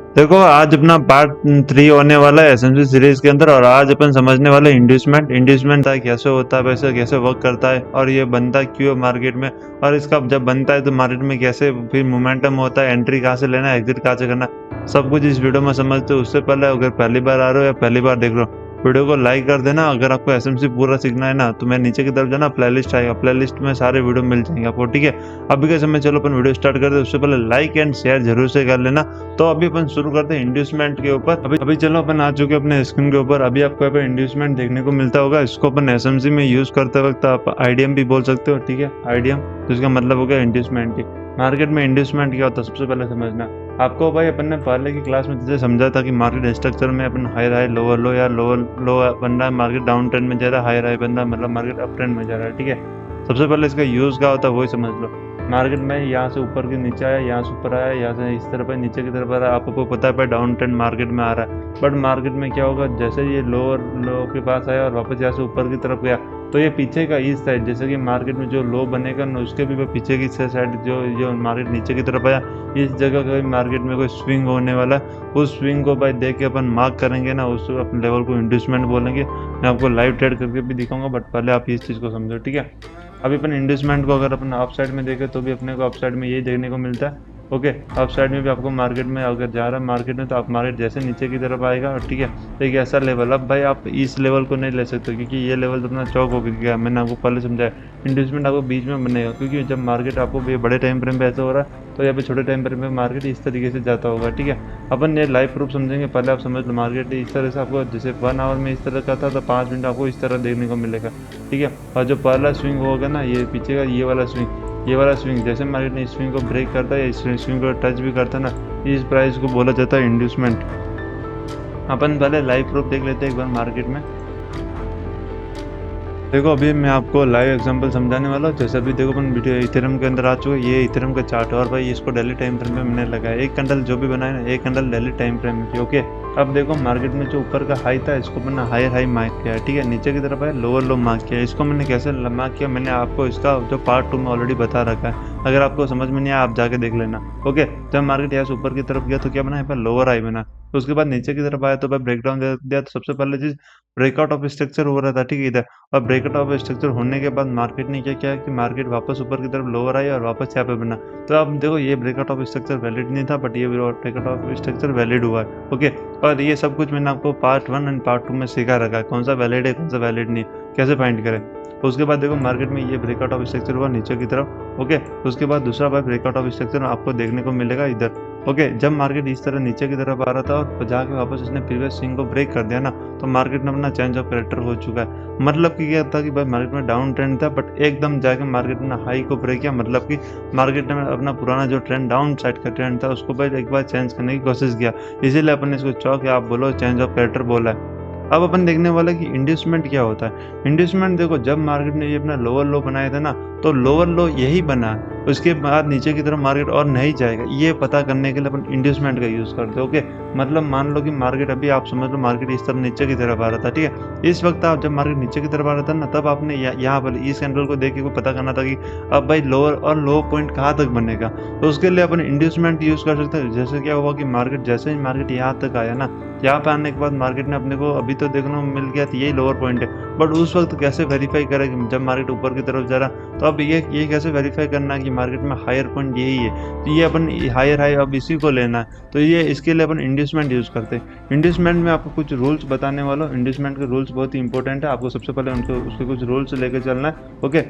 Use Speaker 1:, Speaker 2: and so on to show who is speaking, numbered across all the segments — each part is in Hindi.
Speaker 1: देखो आज अपना पार्ट 3 होने वाला है एसएमसी सीरीज के अंदर और आज अपन समझने वाले इंड्यूसमेंट इंड्यूसमेंट कैसे होता है, वैसे कैसे वर्क करता है और ये बनता क्यों है मार्केट में, और इसका जब बनता है तो मार्केट में कैसे फिर मोमेंटम होता है, एंट्री कहाँ से लेना है, एग्जिट कहाँ से करना है, सब कुछ इस वीडियो में समझते हो। उससे पहले अगर पहली बार आ रहे हो या पहली बार देख रहे हो, वीडियो को लाइक कर देना। अगर आपको एसएमसी पूरा सीखना है ना तो मैं नीचे की तरफ जाना, प्लेलिस्ट आएगा, प्लेलिस्ट में सारे वीडियो मिल जाएंगे आपको, ठीक है। अभी के समय चलो अपन वीडियो स्टार्ट करते हैं, उससे पहले लाइक एंड शेयर जरूर से कर लेना। तो अभी अपन शुरू करते हैं इंड्यूसमेंट के ऊपर। अभी चलो अपन आ चुके हैं अपने स्क्रीन के ऊपर। अभी आपको यहाँ पे इंड्यूसमेंट देखने को मिलता होगा। इसको अपन एसएमसी में यूज करते वक्त आप आईडीएम भी बोल सकते हो, ठीक है, आईडीएम, तो इसका मतलब हो गया इंड्यूसमेंट की। मार्केट में इंड्यूसमेंट क्या होता है सबसे पहले समझना आपको। भाई अपन ने पहले की क्लास में जैसे समझा था कि मार्केट स्ट्रक्चर में अपन हायर हाई लोअर लो या लोअर लो बन रहा है, मार्केट डाउन ट्रेंड में जा रहा है, हायर हाई बन रहा है, मतलब मार्केट अप ट्रेंड में जा रहा है, ठीक है। सबसे पहले इसका यूज क्या होता है वही समझ लो। मार्केट में यहाँ से ऊपर के नीचे आया, यहाँ से ऊपर आया, यहाँ से इस तरफ है, नीचे की तरफ आ रहा है, आपको पता है डाउन ट्रेंड मार्केट में आ रहा है। बट मार्केट में क्या होगा, जैसे ये लोअर लो के पास आया और वापस यहाँ से ऊपर की तरफ गया तो ये पीछे का इस साइड, जैसे कि मार्केट में जो लो बनेगा ना उसके भी पीछे की साइड जो जो मार्केट नीचे की तरफ आया, इस जगह का मार्केट में कोई स्विंग होने वाला है। उस स्विंग को भाई देख के अपन मार्क करेंगे ना, उस अपने लेवल को इंड्यूसमेंट बोलेंगे। मैं आपको लाइव ट्रेड करके भी दिखाऊंगा, बट पहले आप इस चीज़ को समझो, ठीक है। अभी अपन इंड्यूसमेंट को अगर अपन अप साइड में देखें तो भी अपने को अप साइड में यही देखने को मिलता है, ओके। अप साइड में भी आपको मार्केट में अगर जा रहा है मार्केट में तो आप मार्केट जैसे नीचे की तरफ आएगा, ठीक है, तो एक ऐसा लेवल, अब भाई आप इस लेवल को नहीं ले सकते क्योंकि ये लेवल तो अपना चौक हो गया। मैंने आपको पहले समझाया इंड्यूसमेंट आपको बीच में बनेगा, क्योंकि जब मार्केट आपको बड़े टाइम फ्रेम पे ऐसा हो रहा है तो यहाँ पे छोटे टाइम फ्रेम पे मार्केट इस तरीके से जाता होगा, ठीक है। अपन ये लाइव प्रूफ समझेंगे, पहले आप समझ लो मार्केट इस तरह से आपको जैसे 1 आवर में इस तरह का था तो 5 मिनट आपको इस तरह देखने को मिलेगा, ठीक है। और जो पहला स्विंग होगा ना ये पीछे का ये वाला स्विंग जैसे मार्केट ने इस स्विंग को ब्रेक करता है, इस स्विंग को टच भी करता है ना, इस प्राइस को बोला जाता है इंड्यूसमेंट। अपन पहले लाइव प्रूफ देख लेते हैं एक बार मार्केट में। देखो अभी मैं आपको लाइव एग्जांपल समझाने वाला हूँ। जैसे अभी देखो अपन वीडियो इथेरियम के अंदर आ चुके हैं, ये इथेरियम का चार्ट है और भाई इसको डेली टाइम फ्रेम में मैंने लगाया, एक कैंडल जो भी बनाया ना एक कैंडल डेली टाइम फ्रेम में की, ओके। अब देखो मार्केट में जो ऊपर का हाई था इसको मैंने हायर हाई मार्क किया है, ठीक है, नीचे की तरफ है लोअर लो मार्क किया है। इसको मैंने कैसे मार्क किया, मैंने आपको इसका जो पार्ट 2 में ऑलरेडी बता रखा है, अगर आपको समझ में नहीं आया आप जाके देख लेना, ओके। जब मार्केट यहाँ से ऊपर की तरफ गया तो क्या बना, यहाँ पर लोअर हाई बना, तो उसके बाद नीचे की तरफ आया तो भाई ब्रेकडाउन दे दिया। तो सबसे पहले चीज ब्रेकआउट ऑफ स्ट्रक्चर हो रहा था, ठीक है, इधर। और ब्रेकआउट ऑफ स्ट्रक्चर होने के बाद मार्केट ने क्या किया कि मार्केट वापस ऊपर की तरफ लोअर आई और वापस यहाँ पे बना। तो अब देखो ये ब्रेकआउट ऑफ स्ट्रक्चर वैलिड नहीं था, बट ये ब्रेकआउट ऑफ स्ट्रक्चर वैलिड हुआ है, ओके। और ये सब कुछ मैंने आपको पार्ट 1 एंड पार्ट 2 में सिखा रखा है, कौन सा वैलिड है कौन सा वैलिड नहीं, कैसे फाइंड करें। उसके बाद देखो मार्केट में ये ब्रेकआउट ऑफ स्ट्रक्चर हुआ नीचे की तरफ, ओके। उसके बाद दूसरा बार ब्रेकआउट ऑफ स्ट्रक्चर आपको देखने को मिलेगा इधर, ओके। जब मार्केट इस तरह नीचे की तरफ आ रहा था और जाके वापस इसने प्रीवियस स्विंग को ब्रेक कर दिया ना, तो मार्केट में अपना चेंज ऑफ कैरेक्टर हो चुका है। मतलब कि क्या था कि भाई मार्केट में डाउन ट्रेंड था, बट एकदम जाके मार्केट ने हाई को ब्रेक किया, मतलब कि मार्केट ने अपना पुराना जो ट्रेंड डाउन साइड का ट्रेंड था उसको भाई एक बार चेंज करने की कोशिश किया, इसीलिए अपन ने इसको चौक या आप बोलो चेंज ऑफ कैरेक्टर बोला है। अब अपन देखने वाला कि इंड्यूसमेंट क्या होता है। इंड्यूसमेंट देखो जब मार्केट ने ये अपना लोअर लो बनाया था ना तो लोअर लो यही बना, उसके बाद नीचे की तरफ मार्केट और नहीं जाएगा, ये पता करने के लिए अपन इंड्यूसमेंट का यूज करते हैं, ओके। मतलब मान लो कि मार्केट अभी आप समझ लो मार्केट इस तरफ नीचे की तरफ आ रहा था, ठीक है। इस वक्त आप जब मार्केट नीचे की तरफ आ रहा था ना तब आपने यहाँ पर इस कैंडल को देख के पता करना था कि अब भाई लोअर और लो पॉइंट कहाँ तक बनेगा, तो उसके लिए अपन इंड्यूसमेंट यूज कर सकते हैं। जैसे क्या हुआ कि मार्केट जैसे ही मार्केट यहाँ तक आया ना, यहाँ पे आने के बाद मार्केट ने अपने को अभी तो देखने को मिल गया यही लोअर पॉइंट है, बट उस वक्त कैसे वेरीफाई करें कि जब मार्केट ऊपर की तरफ जा रहा, तो अब ये कैसे वेरीफाई करना है कि मार्केट में हायर पॉइंट यही है, तो ये अपन हायर हाई अब इसी को लेना है, तो ये इसके लिए अपन इंड्यूसमेंट यूज करते हैं। इंड्यूसमेंट में आपको कुछ रूल्स बताने वाला हूँ। इंड्यूसमेंट के रूल्स बहुत ही इंपॉर्टेंट है, आपको सबसे पहले उनके उसके कुछ रूल्स लेके चलना है, ओके।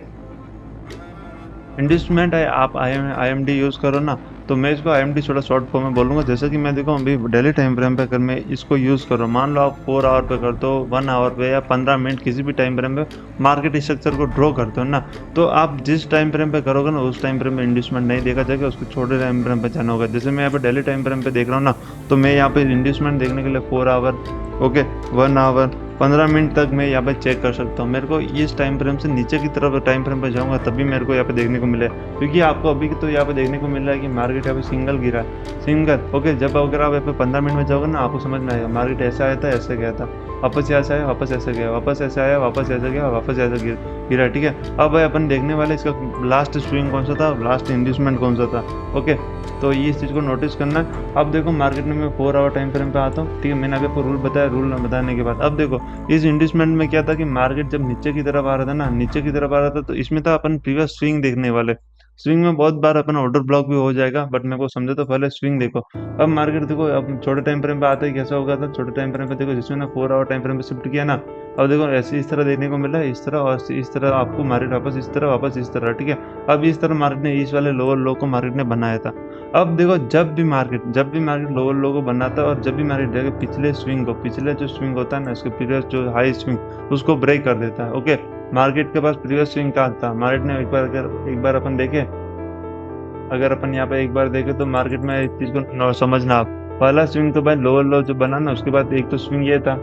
Speaker 1: इंड्यूसमेंट है आप IMD यूज़ करो ना, तो मैं इसको IMD थोड़ा शॉर्ट फॉर्म में बोलूँगा। जैसे कि मैं देखो अभी डेली टाइम फ्रेम पे अगर मैं इसको यूज़ करूँ, मान लो आप 4 आवर पे करते हो, 1 आवर पे या 15 मिनट किसी भी टाइम फ्रेम पे मार्केट स्ट्रक्चर को ड्रॉ करते हो ना, तो आप जिस टाइम फ्रेम पे करोगे ना उस टाइम फ्रेम में इंड्यूसमेंट नहीं देखा जाएगा, उसको छोटे टाइम फ्रेम पे जाना होगा। जैसे मैं यहाँ पे डेली टाइम फ्रेम पे देख रहा हूँ ना, तो मैं यहाँ पे इंड्यूसमेंट देखने के लिए 4 आवर, ओके, 1 आवर, 15 मिनट तक मैं यहाँ पे चेक कर सकता हूँ। मेरे को इस टाइम फ्रेम से नीचे की तरफ टाइम फ्रेम पे जाऊँगा तभी मेरे को यहाँ पे देखने को मिले, क्योंकि आपको अभी तो यहाँ पे देखने को मिल रहा है कि मार्केट यहाँ पे सिंगल गिरा है, सिंगल, ओके। जब अगर आप यहाँ पे 15 मिनट में जाओगे ना आपको समझ में आएगा मार्केट ऐसा आया था ऐसे गया था, वापस यहाँ से आया, वापस ऐसे गया, वापस ऐसे आया, वापस ऐसे गया, वापस ऐसे गिरा, ठीक है। अब भाई अपन देखने वाले इसका लास्ट स्विंग कौन सा था, लास्ट इंड्यूसमेंट कौन सा था। ओके, तो ये इस चीज़ को नोटिस करना है। अब देखो मार्केट में मैं 4 आवर टाइम फ्रेम पे आता हूँ, ठीक है। मैंने अभी आपको रूल बताया, रूल बताने के बाद अब देखो इस इंड्यूसमेंट में क्या था कि मार्केट जब नीचे की तरफ आ रहा था ना, नीचे की तरफ आ रहा था, तो इसमें था अपन प्रीवियस स्विंग देखने वाले। स्विंग में बहुत बार अपन ऑर्डर ब्लॉक भी हो जाएगा, बट मेरे को समझे तो पहले स्विंग देखो। अब मार्केट देखो, अब छोटे टाइम फ्रेम पे आते ही कैसा होगा था, छोटे टाइम फ्रेम पे देखो जिसमें ना 4 आवर टाइम फ्रेम पे शिफ्ट किया ना, अब देखो ऐसे इस तरह देखने को मिला है, इस तरह और इस तरह आपको मार्केट वापस इस तरह, वापस इस तरह, ठीक है। अब इस तरह मार्केट ने इस वाले लोअर लो को मार्केट ने बनाया था। अब देखो जब भी मार्केट लोअर लो को बनाता है और जब भी मार्केट देखो पिछले जो स्विंग होता है ना, इसके प्रीवियस जो हाई स्विंग उसको ब्रेक कर देता है। ओके, मार्केट के पास प्रीवियस स्विंग कहाँ था, मार्केट ने एक बार अपन देखे, अगर अपन यहाँ पे एक बार देखे तो मार्केट में इस चीज को समझना आप। पहला स्विंग तो भाई लोअर लो जो बना ना, उसके बाद एक तो स्विंग ये था,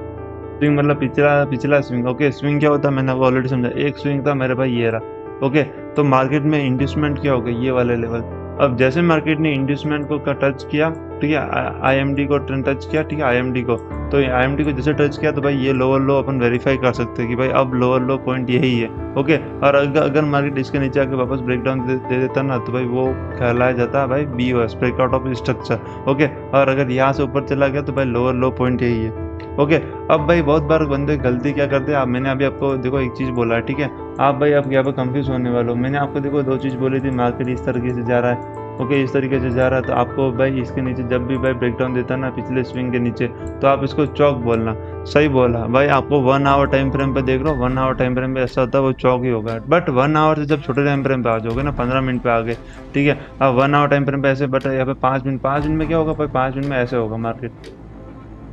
Speaker 1: स्विंग मतलब पिछला पिछला स्विंग। ओके, स्विंग क्या होता है मैंने आपको ऑलरेडी समझा, एक स्विंग था मेरे भाई ये रहा। ओके, तो मार्केट में इंड्यूसमेंट क्या हो गया, ये वाले लेवल। अब जैसे मार्केट ने इंड्यूसमेंट को टच किया, ठीक है, आईएमडी को टच किया, ठीक है, आईएमडी को, तो आईएमडी को जैसे टच किया तो भाई ये लोअर लो अपन वेरीफाई कर सकते हैं कि भाई अब लोअर लो पॉइंट यही है। ओके, और अगर मार्केट इसके नीचे आके वापस ब्रेकडाउन दे देता ना, तो भाई वो कहलाया जाता है भाई BOS, breakout of structure. Okay, और अगर यहाँ से ऊपर चला गया तो भाई लोअर लो पॉइंट यही है। ओके, अब भाई बहुत बार बंदे गलती क्या करते हैं, आप मैंने अभी आपको देखो एक चीज़ बोला है, ठीक है। आप भाई आप यहाँ पे कंफ्यूज होने वाले हो। मैंने आपको देखो 2 चीज़ बोली थी, मार्केट इस तरीके से जा रहा है, ओके, इस तरीके से जा रहा है, तो आपको भाई इसके नीचे जब भी भाई ब्रेकडाउन देता है ना पिछले स्विंग के नीचे, तो आप इसको चौक बोलना। सही बोला भाई, आपको 1 आवर टाइम फ्रेम पे देख लो, 1 आवर टाइम फ्रेम पे ऐसा होता है वो चौक ही होगा। बट 1 आवर से जब छोटे टाइम फ्रेम पे आ जाओगे ना, 15 मिनट पे आ गए, ठीक है, अब 1 आवर टाइम फ्रेम पे ऐसे, बट यहाँ पे 5 मिनट में क्या होगा भाई, 5 मिनट में ऐसे होगा मार्केट।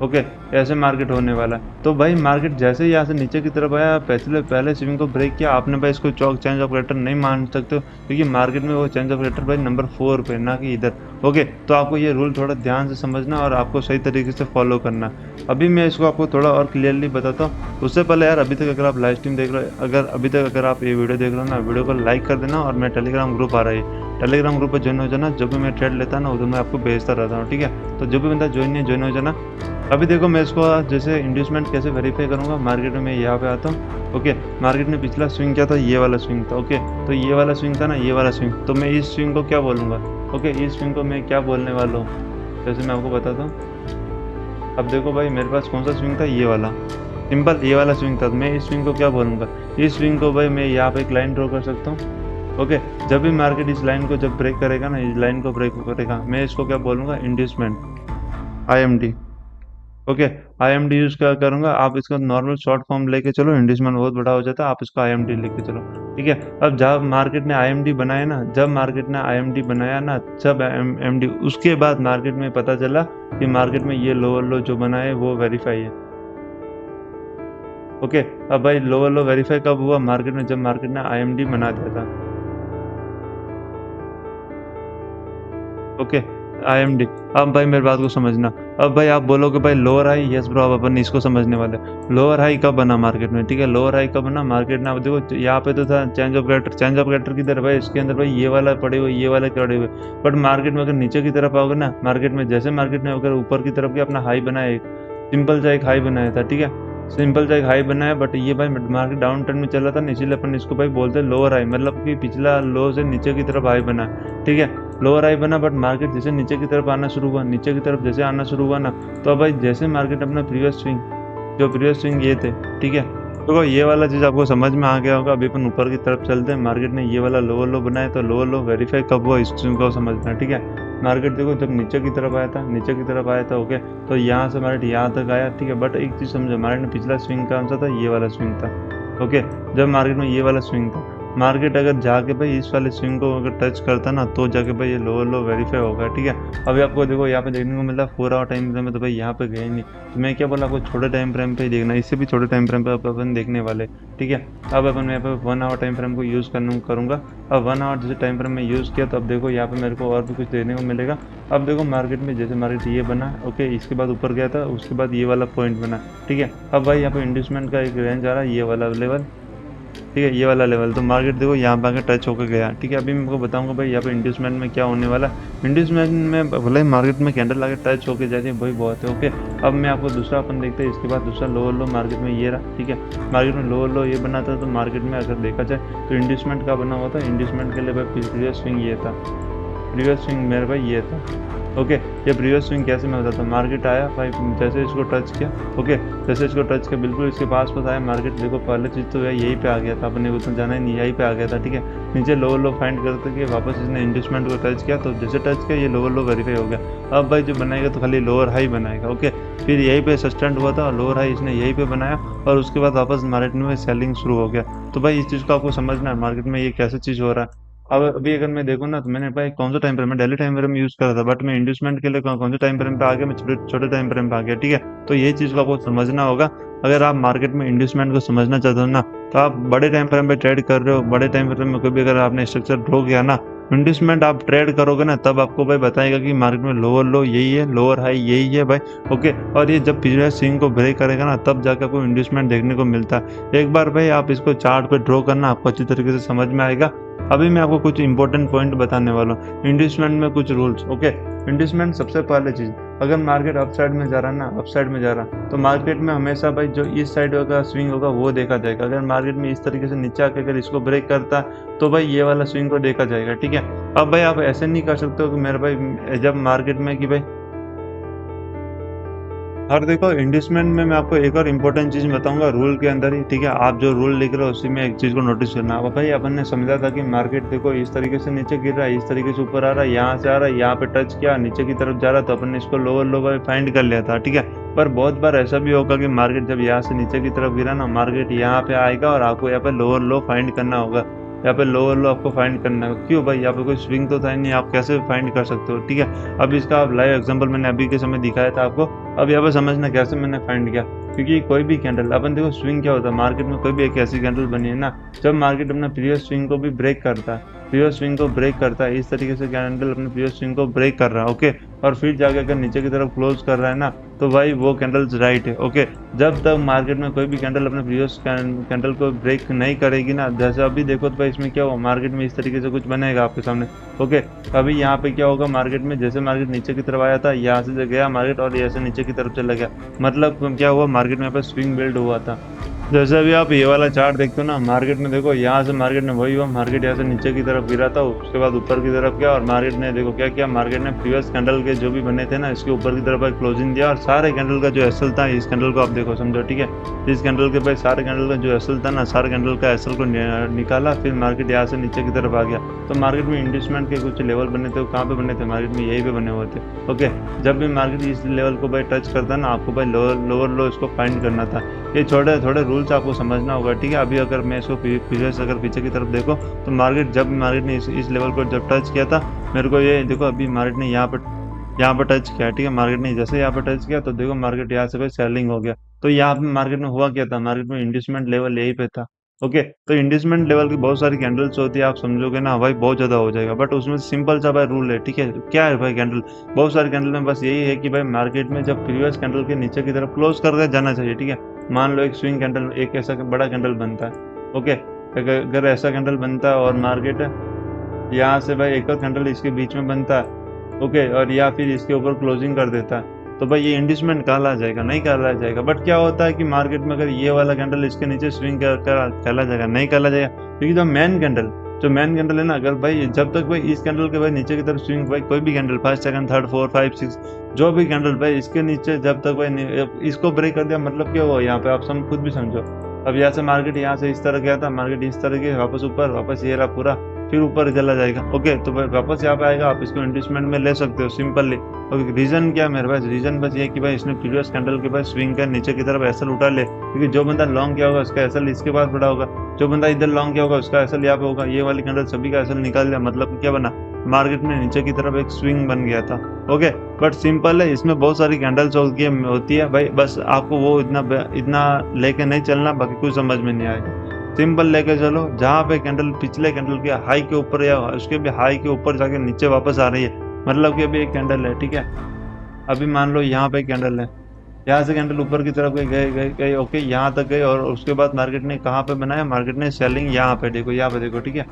Speaker 1: ओके, ऐसे मार्केट होने वाला है। तो भाई मार्केट जैसे ही यहाँ से नीचे की तरफ आया, पहले स्विंग को ब्रेक किया आपने भाई, इसको चौक चेंज ऑफ कैरेक्टर नहीं मान सकते हो, क्योंकि मार्केट में वो चेंज ऑफ कैरेक्टर भाई नंबर 4 पे, ना कि इधर। ओके, तो आपको ये रूल थोड़ा ध्यान से समझना और आपको सही तरीके से फॉलो करना। अभी मैं इसको आपको थोड़ा और क्लियरली बताता हूँ। उससे पहले यार, अभी तक अगर आप लाइव स्ट्रीम देख रहे हो, अगर आप ये वीडियो देख रहे हो ना, वीडियो को लाइक कर देना। और मेरा टेलीग्राम ग्रुप आ रहा है, टेलीग्राम ग्रुप पर ज्वाइन हो जाना। जो भी मैं ट्रेड लेता ना, उधर मैं आपको भेजता रहता हूँ, ठीक है। तो जो भी बंदा ज्वाइन हो जाना। अभी देखो मैं इसको जैसे इंड्यूसमेंट कैसे वेरीफाई करूंगा, मार्केट में मैं यहाँ पे आता हूँ। ओके, मार्केट में पिछला स्विंग क्या था, ये वाला स्विंग था। ओके, तो ये वाला स्विंग था ना, ये वाला स्विंग, तो मैं इस स्विंग को क्या बोलूँगा। ओके, इस स्विंग को मैं क्या बोलने वाला हूँ, जैसे मैं आपको बताता हूँ। अब देखो भाई मेरे पास कौन सा स्विंग था, ये वाला, सिंपल ये वाला स्विंग था। मैं इस स्विंग को क्या बोलूँगा, इस स्विंग को भाई मैं यहाँ पे एक लाइन ड्रॉ कर सकता हूँ। ओके, जब भी मार्केट इस लाइन को जब ब्रेक करेगा ना, इस लाइन को ब्रेक करेगा, मैं इसको क्या बोलूँगा, inducement, IMD. Okay, IMD use क्या करूंगा, आप इसका नॉर्मल शॉर्ट फॉर्म लेके चलो, इंड्यूसमेंट बहुत बड़ा हो जाता है, आप इसको आईएमडी लेके चलो, ठीक है। अब जब मार्केट ने आईएमडी बनाया ना, जब एमडी, उसके बाद मार्केट में पता चला कि मार्केट में ये लोअर लो जो बना है वो वेरीफाई है। ओके, अब भाई लोअर लो वेरीफाई कब हुआ, मार्केट में जब मार्केट ने आईएमडी बना दिया था। Okay, IMD. अब भाई मेरी बात को समझना। अब भाई आप बोलोगे भाई लोअर हाई, यस ब्रो, अब अपन इसको समझने वाले। लोअर हाई कब बना मार्केट में, ठीक है, लोअर हाई कब बना मार्केट में, अब देखो यहाँ पे तो था चेंज ऑफ कैरेक्टर किधर भाई, इसके अंदर भाई ये वाला पड़े हुए, ये वाले पड़े हुए। बट मार्केट में अगर नीचे की तरफ आओगे ना, मार्केट में जैसे मार्केट ने अगर ऊपर की तरफ अपना हाई बनाया, सिंपल सा एक हाई बनाया था, ठीक है, सिंपल सा एक हाई बनाया, बट ये भाई मार्केट डाउन ट्रेंड में चल रहा था ना, इसीलिए अपन इसको भाई बोलते हैं लोअर हाई, मतलब कि पिछला लो से नीचे की तरफ हाई बना, ठीक है, लोअर हाई बना। बट मार्केट जैसे नीचे की तरफ आना शुरू हुआ, नीचे की तरफ जैसे आना शुरू हुआ ना, तो भाई जैसे मार्केट अपना प्रीवियस स्विंग ये थे, ठीक है, तो ये वाला चीज़ आपको समझ में आ गया होगा। अभी अपन ऊपर की तरफ चलते हैं, मार्केट ने ये वाला लोअर लो बनाया, तो लोअर लो वेरीफाई कब हुआ, इस चीज़ को समझना है, ठीक है। मार्केट देखो जब नीचे की तरफ आया था, ओके, तो यहाँ से मार्केट यहाँ तक आया, ठीक है। बट एक चीज़ समझो, मार्केट में पिछला स्विंग कौन सा था, ये वाला स्विंग था। ओके, जब मार्केट में ये वाला स्विंग था, मार्केट अगर जाके भाई इस वाले स्विंग को अगर टच करता ना, तो जाके भाई ये लोअर लो वेरीफाई होगा, ठीक है। अभी आपको देखो यहाँ पे देखने को मिला 4 आवर टाइम फ्रेम में, तो भाई यहाँ पे गए नहीं, तो मैं क्या बोला आपको, छोटे टाइम फ्रेम पे ही देखना, इससे भी छोटे टाइम फ्रेम पे अपन देखने वाले, ठीक है। अब अपन मैं यहाँ पे 1 आवर टाइम फ्रेम को यूज़ करूँगा। अब 1 आवर जैसे टाइम फ्रेम में यूज़ किया, तो अब देखो यहाँ पे मेरे को और भी कुछ देखने को मिलेगा। अब देखो मार्केट में जैसे मार्केट ये बना, ओके, इसके बाद ऊपर गया था, उसके बाद ये वाला पॉइंट बना, ठीक है। अब भाई यहाँ पे इंड्यूसमेंट का एक रेंज आ रहा है, ये वाला लेवल, ठीक है, ये वाला लेवल, तो मार्केट देखो यहाँ पे आके टच होकर गया, ठीक है। अभी मैं आपको बताऊंगा भाई यहाँ पे इंड्यूसमेंट में क्या होने वाला है। इंड्यूसमेंट में भले ही मार्केट में कैंडल आके टच होकर जाती है, भाई बहुत है, ओके, अब मैं आपको दूसरा अपन देखते हैं, इसके बाद दूसरा लोअर लो मार्केट में ये रहा, ठीक है। मार्केट में लोअर लो ये बना था, तो मार्केट में अगर देखा जाए तो इंड्यूसमेंट का बना हुआ था। इंड्यूसमेंट के लिए भाई प्रीवियस स्विंग ये था, प्रीवियस स्विंग मेरे भाई ये था, ओके। ये प्रीवियस स्विंग कैसे मैं बताता हूँ, मार्केट आया भाई, जैसे इसको टच किया, ओके, जैसे इसको टच किया बिल्कुल इसके पास आया मार्केट, देखो पहले चीज़ तो यही पे आ गया था, अपने को तो जाना ही नहीं, यहीं पे आ गया था, ठीक है। नीचे लोअर लो फाइंड करते कि वापस इसने इंड्यूसमेंट को टच किया, तो जैसे टच किया ये लोअर लो वेरीफाई हो गया। अब भाई जो बनाएगा तो खाली लोअर हाई बनाएगा, ओके। फिर यहीं पे सस्टेंड हुआ था और लोअर हाई इसने यहीं पे बनाया, और उसके बाद वापस मार्केट में सेलिंग शुरू हो गया। तो भाई इस चीज़ को आपको समझना है, मार्केट में ये कैसे चीज़ हो रहा है। अब अभी अगर मैं देखूँ ना, तो मैंने भाई कौन सा टाइम फ्रेम, मैं डेली टाइम फ्रेम यूज़ कर रहा था, बट मैं इंड्यूसमेंट के लिए कौन से टाइम फ्रेम पे आ गया, मैं छोटे टाइम फ्रेम पे आ गया, ठीक है। तो ये चीज़ को आपको समझना होगा। अगर आप मार्केट में इंड्यूसमेंट को समझना चाहते हो ना, तो आप बड़े टाइम फ्रेम पे ट्रेड कर रहे हो, बड़े टाइम फ्रेम में कोई भी अगर आपने स्ट्रक्चर ड्रॉ किया ना, इंड्यूसमेंट आप ट्रेड करोगे ना, तब आपको भाई बताएगा कि मार्केट में लोअर लो यही है, लोअर हाई यही है भाई, ओके। और ये जब प्रीवियस स्विंग को ब्रेक करेगा ना, तब जाकर आपको इंड्यूसमेंट देखने को मिलता है। एक बार भाई आप इसको चार्ट पे ड्रॉ करना, आपको अच्छी तरीके से समझ में आएगा। अभी मैं आपको कुछ इंपॉर्टेंट पॉइंट बताने वाला हूँ, इंड्यूसमेंट में कुछ रूल्स, ओके। इंड्यूसमेंट सबसे पहले चीज, अगर मार्केट अप साइड में जा रहा ना, अप साइड में जा रहा, तो मार्केट में हमेशा भाई जो इस साइड का स्विंग होगा वो देखा जाएगा। अगर मार्केट में इस तरीके से नीचे आकर अगर इसको ब्रेक करता, तो भाई ये वाला स्विंग को देखा जाएगा, ठीक है। अब भाई आप ऐसे नहीं कर सकते हो कि मेरे भाई जब मार्केट में कि भाई, और देखो इंडस्टमेंट में मैं आपको एक और इम्पोर्टेंट चीज बताऊंगा रूल के अंदर ही, ठीक है। आप जो रूल लिख रहे हो उसी में एक चीज को नोटिस करना। अब भाई अपन ने समझा था कि मार्केट देखो इस तरीके से नीचे गिर रहा है, इस तरीके से ऊपर आ रहा है, यहाँ से आ रहा है, यहाँ पे टच किया, नीचे की तरफ जा रहा, तो अपन ने इसको लोअर लो भाई फाइंड कर लिया था, ठीक है। पर बहुत बार ऐसा भी होगा कि मार्केट जब यहाँ से नीचे की तरफ गिरा ना, मार्केट यहाँ पे आएगा और आपको यहाँ पे लोअर लो फाइंड करना होगा। यहाँ पे लोअर लो आपको फाइंड करना है, क्यों भाई, यहाँ पे कोई स्विंग तो था ही नहीं, आप कैसे फाइंड कर सकते हो, ठीक है। अब इसका आप लाइव एग्जांपल मैंने अभी के समय दिखाया था आपको। अब यहाँ पे समझना कैसे मैंने फाइंड किया, क्योंकि कोई भी कैंडल, अपन देखो स्विंग क्या होता है मार्केट में, कोई भी एक ऐसी कैंडल बनी है ना, जब मार्केट अपना प्रीवियस स्विंग को भी ब्रेक करता है, प्रीवियस स्विंग को ब्रेक करता है, इस तरीके से कैंडल अपने प्रीवियस स्विंग को ब्रेक कर रहा है, ओके, और फिर जाके अगर नीचे की तरफ क्लोज कर रहा है ना, तो भाई वो कैंडल्स राइट है, ओके। जब तक मार्केट में कोई भी कैंडल अपने प्रीवियस कैंडल को ब्रेक नहीं करेगी ना, जैसे अभी देखो तो भाई इसमें क्या हुआ, मार्केट में इस तरीके से कुछ बनेगा आपके सामने, ओके। अभी यहाँ पे क्या होगा, मार्केट में जैसे मार्केट नीचे की तरफ आया था, यहाँ से गया मार्केट और ऐसे नीचे की तरफ चला गया, मतलब क्या हुआ, मार्केट में यहाँ पे स्विंग बिल्ड हुआ था। जैसे अभी आप ये वाला चार्ट देखते हो ना, मार्केट में देखो यहाँ से मार्केट में वही हुआ, मार्केट यहाँ से नीचे की तरफ गिरा था, उसके बाद ऊपर की तरफ गया, और मार्केट ने देखो क्या किया, मार्केट ने प्रीवियस कैंडल के जो भी बने थे ना, इसके ऊपर की तरफ क्लोजिंग दिया, और सारे कैंडल का जो एसएल था, इस कैंडल को आप देखो समझो, ठीक है। इस कैंडल के भाई सारे कैंडल का जो एसएल था ना, सारे कैंडल का एसएल को निकाला, फिर मार्केट यहाँ से नीचे की तरफ आ गया। तो मार्केट में इंडस्टमेंट के कुछ लेवल बने थे, वो कहाँ पे बने थे, मार्केट में यहीं पे बने हुए थे, ओके। जब भी मार्केट इस लेवल को भाई टच करता ना, आपको भाई लोअर लो इसको फाइंड करना था। ये छोटे थोड़े रूल्स आपको समझना होगा, ठीक है। अभी अगर मैं इसको प्रीवियस अगर पीछे की तरफ देखो, तो मार्केट ने इस लेवल को जब टच किया था, मेरे को ये देखो अभी मार्केट ने यहाँ पर टच किया, ठीक है। मार्केट ने जैसे यहाँ पर टच किया, तो देखो मार्केट यहाँ से भाई सेलिंग हो गया। तो यहाँ पे मार्केट में हुआ क्या था, मार्केट में इंडस्टमेंट लेवल यही पे था, ओके। तो इंडस्टमेंट लेवल की बहुत सारी कैंडल्स होती है, आप समझोगे ना भाई बहुत ज्यादा हो जाएगा, बट उसमें सिंपल सा भाई रूल है, ठीक है। क्या है भाई, कैंडल बहुत सारी कैंडल में बस यही है कि भाई मार्केट में जब प्रीवियस कैंडल के नीचे की तरफ क्लोज करके जाना चाहिए, ठीक है। मान लो एक स्विंग कैंडल, एक ऐसा बड़ा कैंडल बनता है, ओके। अगर ऐसा कैंडल बनता है और मार्केट यहाँ से भाई एक और कैंडल इसके बीच में बनता है, ओके, और या फिर इसके ऊपर क्लोजिंग कर देता है, तो भाई ये इंडस्टमेंट कहला जाएगा, नहीं कहला जाएगा। बट क्या होता है कि मार्केट में अगर ये वाला कैंडल इसके नीचे स्विंग कहला जाएगा, नहीं कहला जाएगा, क्योंकि जो मेन कैंडल है ना, अगर भाई जब तक भाई इस कैंडल के भाई नीचे की तरफ स्विंग, भाई कोई भी candle, first second third fourth 5 6 जो भी कैंडल भाई इसके नीचे जब तक भाई इसको ब्रेक कर दिया, मतलब क्या हुआ यहाँ पे, आप खुद भी समझो। अब यहाँ से मार्केट यहाँ से इस तरह गया था, मार्केट इस तरह के वापस ऊपर, वापस ये रहा पूरा, फिर ऊपर चला जाएगा, ओके। तो भाई वापस यहाँ पे आएगा, आप इसको इंडस्टमेंट में ले सकते हो सिंपली, ओके। रीजन क्या है मेरे पास, रीजन बस ये कि भाई इसने प्रीवियस कैंडल के बाद स्विंग कर नीचे की तरफ एसएल उठा ले, क्योंकि जो बंदा लॉन्ग किया होगा उसका एसएल इसके बाद बड़ा होगा, जो बंदा इधर लॉन्ग किया होगा उसका एसएल यहाँ पे होगा, ये वाली कैंडल सभी का एसएल निकाल लिया, मतलब क्या बना, मार्केट में नीचे की तरफ एक स्विंग बन गया था, ओके। बट सिंपल है, इसमें बहुत सारी कैंडल्स होती है भाई, बस आपको वो इतना लेके नहीं चलना, बाकी कुछ समझ में नहीं आएगा। सिंपल लेके चलो, जहाँ पे कैंडल पिछले कैंडल के हाई के ऊपर या उसके भी हाई के ऊपर जाके नीचे वापस आ रही है, मतलब कि अभी एक कैंडल है, ठीक है। अभी मान लो यहाँ पे कैंडल है, यहाँ से कैंडल ऊपर की तरफ गए, ओके, यहाँ तक गए, और उसके बाद मार्केट ने कहाँ पे बनाया, मार्केट ने सेलिंग यहाँ पे देखो, ठीक है।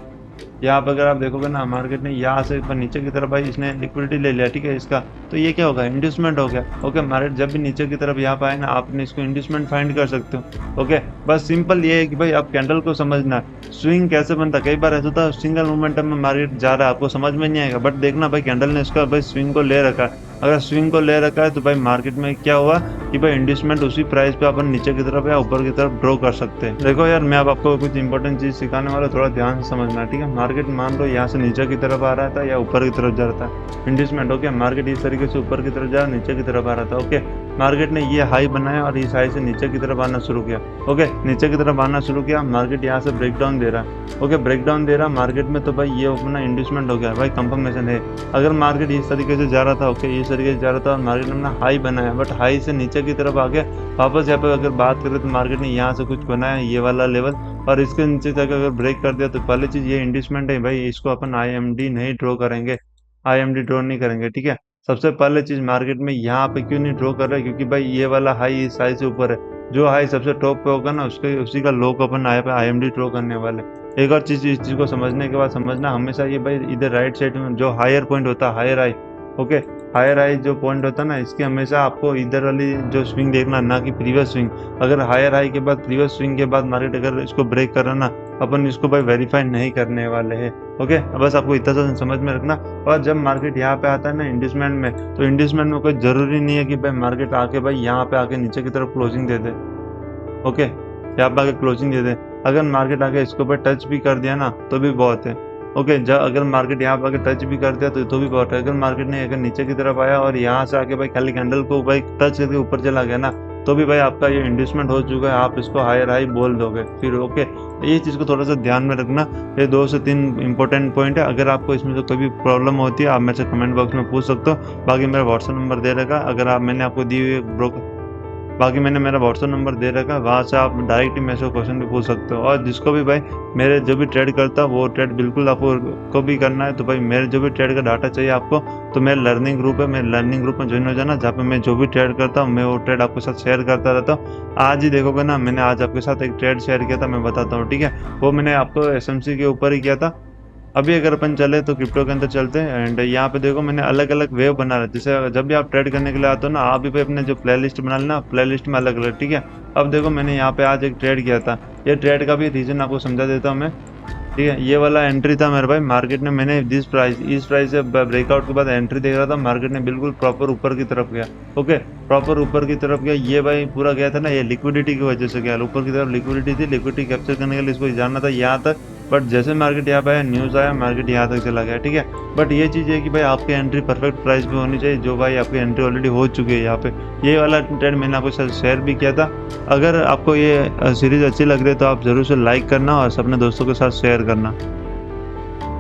Speaker 1: यहाँ पे अगर आप देखोगे ना मार्केट ने यहाँ से ऊपर नीचे की तरफ भाई इसने लिक्विडिटी ले लिया, ठीक है इसका, तो ये क्या होगा, इंड्यूसमेंट हो गया। ओके, मार्केट जब भी नीचे की तरफ यहाँ पे आए ना, आपने इसको इंड्यूसमेंट फाइंड कर सकते हो। ओके, बस सिंपल ये है कि भाई आप कैंडल को समझना है, स्विंग कैसे बनता है। कई बार ऐसा होता है सिंगल मोमेंटम में मार्केट जा रहा है, आपको समझ में नहीं आएगा, बट देखना भाई कैंडल ने इसका भाई स्विंग को ले रखा है। अगर स्विंग को ले रखा है तो भाई मार्केट में क्या हुआ कि भाई इंड्यूसमेंट उसी प्राइस पे अपन नीचे की तरफ या ऊपर की तरफ ड्रॉ कर सकते हैं। देखो यार, मैं अब आपको कुछ इंपॉर्टेंट चीज सिखाने वाला, थोड़ा ध्यान से समझना, ठीक है। मार्केट मान लो यहाँ से नीचे की तरफ आ रहा था या ऊपर की तरफ जा रहा था इंड्यूसमेंट। ओके, मार्केट इस तरीके से ऊपर की तरफ जा रहा, नीचे की तरफ आ रहा था। ओके, मार्केट ने ये हाई बनाया और इस हाई से नीचे की तरफ आना शुरू किया। ओके, नीचे की तरफ आना शुरू किया, मार्केट यहाँ से ब्रेकडाउन दे रहा है। ओके, ब्रेकडाउन दे रहा मार्केट में, तो भाई ये अपना इंड्यूसमेंट हो गया भाई, कंफर्मेशन है। अगर मार्केट इस तरीके से जा रहा था, ओके इस तरीके से जा रहा था और मार्केट ने अपना हाई बनाया, बट हाई से नीचे की तरफ आ गया वापस। यहाँ पे अगर बात करें तो मार्केट ने यहाँ से कुछ बनाया ये वाला लेवल, और इसके नीचे तक अगर ब्रेक कर दिया तो पहली चीज ये इंड्यूसमेंट है भाई, इसको अपन IMD नहीं ड्रॉ करेंगे, IMD ड्रॉ नहीं करेंगे, ठीक है। सबसे पहले चीज मार्केट में यहाँ पे क्यों नहीं ड्रॉ कर रहे, क्योंकि भाई ये वाला हाई इस हाई से ऊपर है, जो हाई सबसे टॉप पे होगा ना उसके उसी का लो को अपन आए पे IMD ड्रॉ करने वाले। एक और चीज, इस चीज को समझने के बाद समझना हमेशा ये भाई इधर राइट साइड में जो हायर पॉइंट होता है, higher high, okay higher high जो पॉइंट होता है ना, इसके हमेशा आपको इधर वाली जो स्विंग देखना, ना कि प्रीवियस स्विंग। अगर हायर हाई के बाद प्रीवियस स्विंग के बाद मार्केट अगर इसको ब्रेक कर रहा ना, अपन इसको भाई वेरीफाई नहीं करने वाले हैं। ओके, बस आपको इतना सा समझ में रखना। और जब मार्केट यहाँ पे आता है ना इंड्यूसमेंट में, तो इंड्यूसमेंट में कोई जरूरी नहीं है कि भाई मार्केट आके भाई यहाँ पे आके नीचे की तरफ क्लोजिंग दे दे। ओके, यहाँ पे आके क्लोजिंग दे दे, अगर मार्केट आके इसको पे टच भी कर दिया ना तो भी बहुत है। ओके, जब अगर मार्केट यहाँ पे आके टच भी कर दिया तो भी बहुत है। अगर मार्केट ने अगर नीचे की तरफ आया और यहाँ से आके भाई खाली कैंडल को भाई टच करके ऊपर चला गया ना, तो भी भाई आपका ये इंड्यूसमेंट हो चुका है, आप इसको हायर हाई बोल दोगे फिर। ओके, ये चीज़ को थोड़ा सा ध्यान में रखना। ये 2 से 3 इंपॉर्टेंट पॉइंट है। अगर आपको इसमें से कोई भी प्रॉब्लम होती है आप मेरे से कमेंट बॉक्स में पूछ सकते हो। बाकी मेरा व्हाट्सअप नंबर दे रखा, अगर आप मैंने आपको दी हुई बाकी मैंने मेरा व्हाट्सअप नंबर दे रखा है, वहाँ से आप डायरेक्ट ही मेरे से क्वेश्चन भी पूछ सकते हो। और जिसको भी भाई मेरे जो भी ट्रेड करता है वो ट्रेड बिल्कुल आपको को भी करना है, तो भाई मेरे जो भी ट्रेड का डाटा चाहिए आपको, तो मेरा लर्निंग ग्रुप है, मेरे लर्निंग ग्रुप में ज्वाइन हो जाना, जहाँ पे मैं जो भी ट्रेड करता हूँ मैं वो ट्रेड आपके साथ शेयर करता रहता हूँ। आज ही देखोगे ना, मैंने आज आपके साथ एक ट्रेड शेयर किया था, मैं बताता हूँ, ठीक है। वो मैंने आपको SMC के ऊपर ही किया था। अभी अगर अपन चले तो क्रिप्टो के अंदर चलते हैं। एंड यहाँ पे देखो मैंने अलग अलग वेव बना रहा है, जैसे जब भी आप ट्रेड करने के लिए आते हो ना, आप भी अपने जो प्लेलिस्ट बना लेना, प्लेलिस्ट में अलग अलग, ठीक है। अब देखो मैंने यहाँ पे आज एक ट्रेड किया था, ये ट्रेड का भी रीजन आपको समझा देता हूँ मैं, ठीक है। ये वाला एंट्री था मेरे भाई, मार्केट ने मैंने इस प्राइस से ब्रेकआउट के बाद एंट्री देख रहा था, मार्केट ने बिल्कुल प्रॉपर ऊपर की तरफ गया। ओके, प्रॉपर ऊपर की तरफ गया, ये भाई पूरा गया था ना, ये लिक्विडिटी की वजह से गया, ऊपर की तरफ लिक्विडिटी थी, लिक्विडिटी कैप्चर करने के लिए इसको जाना था यहाँ तक, बट जैसे मार्केट यहाँ पे आया, न्यूज़ आया, मार्केट यहाँ तक चला गया, ठीक है। बट ये चीज़ है कि भाई आपकी एंट्री परफेक्ट प्राइस पे होनी चाहिए, जो भाई आपकी एंट्री ऑलरेडी हो चुकी है यहाँ पे। ये वाला ट्रेड मैंने आपको साथ शेयर भी किया था। अगर आपको ये सीरीज़ अच्छी लग रही है तो आप ज़रूर से लाइक करना और अपने दोस्तों के साथ शेयर करना।